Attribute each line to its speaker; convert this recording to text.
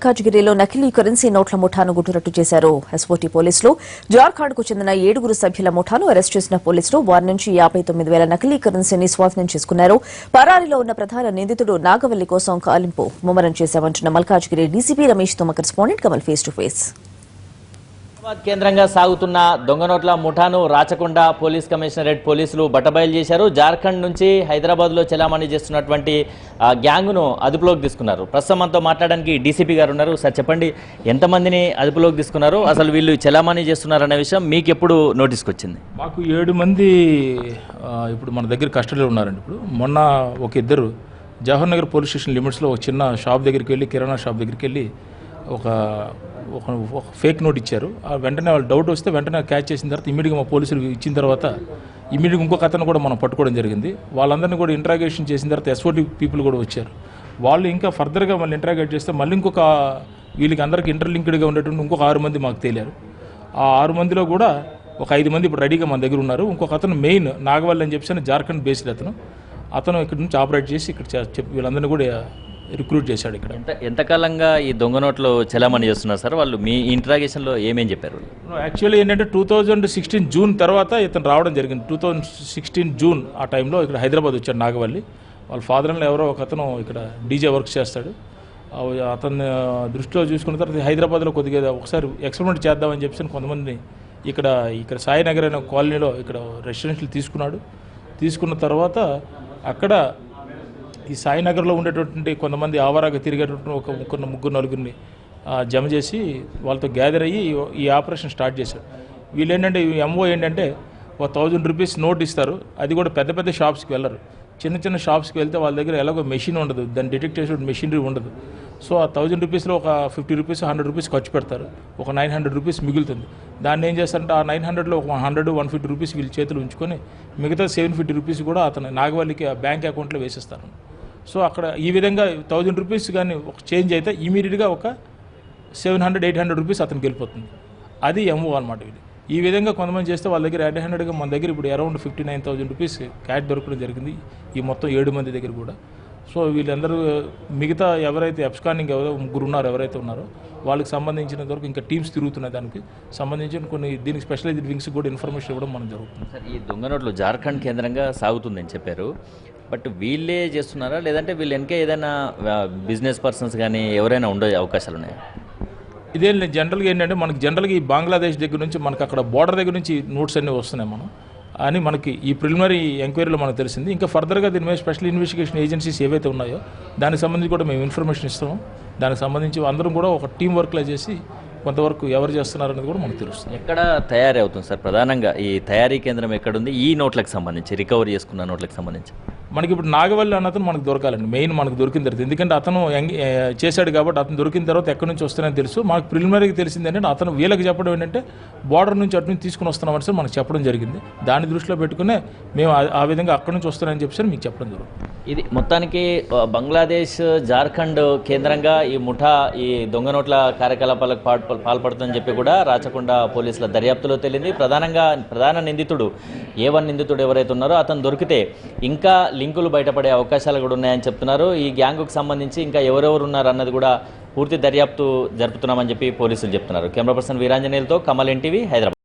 Speaker 1: మల్కాజ్గిరిలో నకిలీ కరెన్సీ నోట్ల ముఠాను గుట్టురట్టు చేశారు ఎస్ఓటీ పోలీసులు. జార్ఖండ్ కు చెందిన 7 సభ్యుల ముఠాను అరెస్ట్ చేసిన పోలీసులు వారి నుంచి 59,000 నకిలీ కరెన్సీని స్వాధీనం చేసుకున్నారు. పరారీలో ఉన్న ప్రధాన నిందితుడు నాగవల్లి కోసం కాలింపు ముమ్మరం చేశామంటున్న మల్కాజ్గిరి డీసీపీ రమేష్ తో మా correspondent Kamal face to face.
Speaker 2: కేంద్రంగా సాగుతున్న దొంగ నోట్ల ముఠాను రాచకొండ పోలీస్ కమిషనరేట్ పోలీసులు బట్టబయలు చేశారు. జార్ఖండ్ నుంచి హైదరాబాద్లో చెలామణి చేస్తున్నటువంటి గ్యాంగ్ను అదుపులోకి తీసుకున్నారు. ప్రస్తుతం మనతో మాట్లాడడానికి డీసీపీ గారు ఉన్నారు. సార్ చెప్పండి, ఎంతమందిని అదుపులోకి తీసుకున్నారు, అసలు వీళ్ళు చెలామణి చేస్తున్నారనే విషయం మీకు ఎప్పుడు నోటీస్కి వచ్చింది?
Speaker 3: మాకు 7 మంది ఇప్పుడు మన దగ్గర కస్టడీలో ఉన్నారండి. ఇప్పుడు మొన్న ఒక ఇద్దరు జవహర్ నగర్ పోలీస్ స్టేషన్ లిమిట్స్లో ఒక చిన్న షాప్ దగ్గరికి వెళ్ళి, కిరాణా షాప్ దగ్గరికి వెళ్ళి ఒక ఫేక్ నోట్ ఇచ్చారు. వెంటనే వాళ్ళు డౌట్ వస్తే వెంటనే క్యాచ్ చేసిన తర్వాత ఇమీడియట్గా మా పోలీసులు ఇచ్చిన తర్వాత ఇమీడియట్గా ఇంకొక అతను కూడా మనం పట్టుకోవడం జరిగింది. వాళ్ళందరినీ కూడా ఇంట్రాగేషన్ చేసిన తర్వాత ఎస్ఓటీ పీపుల్ కూడా వచ్చారు. వాళ్ళు ఇంకా ఫర్దర్గా మళ్ళీ ఇంట్రాగేట్ చేస్తే మళ్ళీ ఇంకొక వీళ్ళకి అందరికీ ఇంటర్లింక్డ్గా ఉండేటువంటి ఇంకొక 6 మంది మాకు తేలారు. ఆ 6 మందిలో కూడా ఒక 5 మంది ఇప్పుడు రెడీగా మన దగ్గర ఉన్నారు. ఇంకొక అతను మెయిన్ నాగవల్లి అని చెప్పి జార్ఖండ్ బేస్డ్ అతను ఇక్కడ నుంచి ఆపరేట్ చేసి ఇక్కడ వీళ్ళందరినీ కూడా రిక్రూట్ చేశాడు. ఇక్కడ
Speaker 2: ఎంతకాలంగా ఈ దొంగ నోట్లు చెలామణి చేస్తున్నారు సార్? వాళ్ళు మీ ఇంట్రాగేషన్లో ఏమేం చెప్పారు?
Speaker 3: యాక్చువల్లీ ఏంటంటే 2016 జూన్ తర్వాత ఇతను రావడం జరిగింది. 2016 జూన్ ఆ టైంలో ఇక్కడ హైదరాబాద్ వచ్చాడు నాగవల్లి. వాళ్ళ ఫాదర్లో ఎవరో ఒక అతను ఇక్కడ డీజే వర్క్ చేస్తాడు. అతన్ని దృష్టిలో చూసుకున్న తర్వాత హైదరాబాద్లో కొద్దిగా ఒకసారి ఎక్స్పెరిమెంట్ చేద్దామని చెప్పి కొంతమంది ఇక్కడ సాయినగర్ అనే కాలనీలో ఇక్కడ రెసిడెన్షియల్ తీసుకున్న తర్వాత అక్కడ ఈ సాయినగర్లో ఉండేటటువంటి కొంతమంది ఆవారాగా తిరిగేటటువంటి ఒక ముగ్గురు నలుగురిని జమ చేసి వాళ్ళతో గ్యాదర్ అయ్యి ఈ ఆపరేషన్ స్టార్ట్ చేశారు. వీళ్ళు ఏంటంటే ఎంఓ ఏంటంటే ఒక 1000 రూపీస్ నోట్ ఇస్తారు. అది కూడా పెద్ద పెద్ద షాప్స్కి వెళ్ళరు. చిన్న షాప్స్కి వెళ్తే వాళ్ళ దగ్గర ఎలాగో మెషిన్ ఉండదు, దాన్ని డిటెక్ట్ చేసే మెషినరీ ఉండదు. సో ఆ 1000 రూపీస్లో ఒక 50 రూపీస్ 100 రూపీస్ ఖర్చు పెడతారు. ఒక 900 రూపీస్ మిగులుతుంది. దాన్ని ఏం చేస్తారంటే ఆ 900లో ఒక 100-150 రూపీస్ వీళ్ళు చేతులు ఉంచుకొని మిగతా 750 రూపీస్ కూడా అతను నాగవల్లికి బ్యాంక్ అకౌంట్లో వేసేస్తారు. సో అక్కడ ఈ విధంగా 1000 రూపీస్ కానీ ఒక చేంజ్ అయితే ఇమీడియట్గా ఒక 700-800 రూపీస్ అతనికి వెళ్ళిపోతుంది. అది ఎంఓ అనమాట. ఈ విధంగా కొంతమంది చేస్తే వాళ్ళ దగ్గర 800గా మన దగ్గర ఇప్పుడు అరౌండ్ 59,000 రూపీస్ క్యాష్ దొరకడం జరిగింది ఈ మొత్తం 7 మంది దగ్గర కూడా. సో వీళ్ళందరూ మిగతా ఎవరైతే అబ్స్కాండింగ్ ముగ్గురు ఉన్నారో ఎవరైతే ఉన్నారో వాళ్ళకి సంబంధించినంత వరకు ఇంకా టీమ్స్ తిరుగుతున్నాయి. దానికి సంబంధించిన కొన్ని దీనికి స్పెషలైజ్డ్ వింగ్స్ కూడా ఇన్ఫర్మేషన్ ఇవ్వడం మనం జరుగుతుంది.
Speaker 2: సార్, ఈ దొంగ నోట్లు జార్ఖండ్ కేంద్రంగా సాగుతుందని చెప్పారు. బట్ వీళ్ళే చేస్తున్నారా, లేదంటే వీళ్ళు వెనక ఏదైనా బిజినెస్ పర్సన్స్ కానీ ఎవరైనా ఉండే అవకాశాలు ఉన్నాయా?
Speaker 3: ఇదేం జనరల్గా ఏంటంటే మనకి జనరల్గా ఈ బంగ్లాదేశ్ దగ్గర నుంచి మనకి అక్కడ బోర్డర్ దగ్గర నుంచి నోట్స్ అన్నీ వస్తున్నాయి అని మనకి ఈ ప్రిలిమినరీ ఎంక్వైరీలో మనకు తెలిసింది. ఇంకా ఫర్దర్గా దీని మీద స్పెషల్ ఇన్వెస్టిగేషన్ ఏజెన్సీస్ ఏవైతే ఉన్నాయో దానికి సంబంధించి కూడా మేము ఇన్ఫర్మేషన్ ఇస్తాము. దానికి సంబంధించి అందరం కూడా ఒక టీం వర్క్లో చేసి కొంతవరకు ఎవరు చేస్తున్నారనేది కూడా మనకు తెలుస్తుంది.
Speaker 2: ఎక్కడ తయారీ అవుతుంది సార్? ప్రధానంగా ఈ తయారీ కేంద్రం ఎక్కడుంది? ఈ నోట్లకు సంబంధించి రికవరీ చేసుకున్న నోట్లకు సంబంధించి
Speaker 3: మనకి ఇప్పుడు నాగవల్లి అన్నతను మనకు దొరకాలండి. మెయిన్ మనకు దొరికిన తర్వాత, ఎందుకంటే అతను చేశాడు కాబట్టి అతను దొరికిన తర్వాత ఎక్కడి నుంచి వస్తానని తెలుసు. మనకు ప్రిలిమినరీగా తెలిసింది ఏంటంటే అతను వీళ్ళకి చెప్పడం ఏంటంటే బార్డర్ నుంచి అటు నుంచి తీసుకుని వస్తున్నామని సార్ మనకు చెప్పడం జరిగింది. దాన్ని దృష్టిలో పెట్టుకునే మేము ఆ విధంగా అక్కడి నుంచి వస్తానని చెప్పి మీకు చెప్పడం జరుగుతుంది.
Speaker 2: ఇది మొత్తానికి బంగ్లాదేశ్ జార్ఖండ్ కేంద్రంగా ఈ ముఠా ఈ దొంగ నోట్ల కార్యకలాపాలకు పాల్పడుతుందని చెప్పి కూడా రాచకొండ పోలీసుల దర్యాప్తులో తేలింది. ప్రధాన నిందితుడు A1 నిందితుడు ఎవరైతే ఉన్నారో అతను దొరికితే ఇంకా లింకులు బయటపడే అవకాశాలు కూడా ఉన్నాయని చెప్తున్నారు. ఈ గ్యాంగుకు సంబంధించి ఇంకా ఎవరెవరు ఉన్నారు అన్నది కూడా పూర్తి దర్యాప్తు జరుపుతున్నామని చెప్పి పోలీసులు చెప్తున్నారు. కెమెరా పర్సన్ వీరాంజనేయులతో కమల్ NTV, హైదరాబాద్.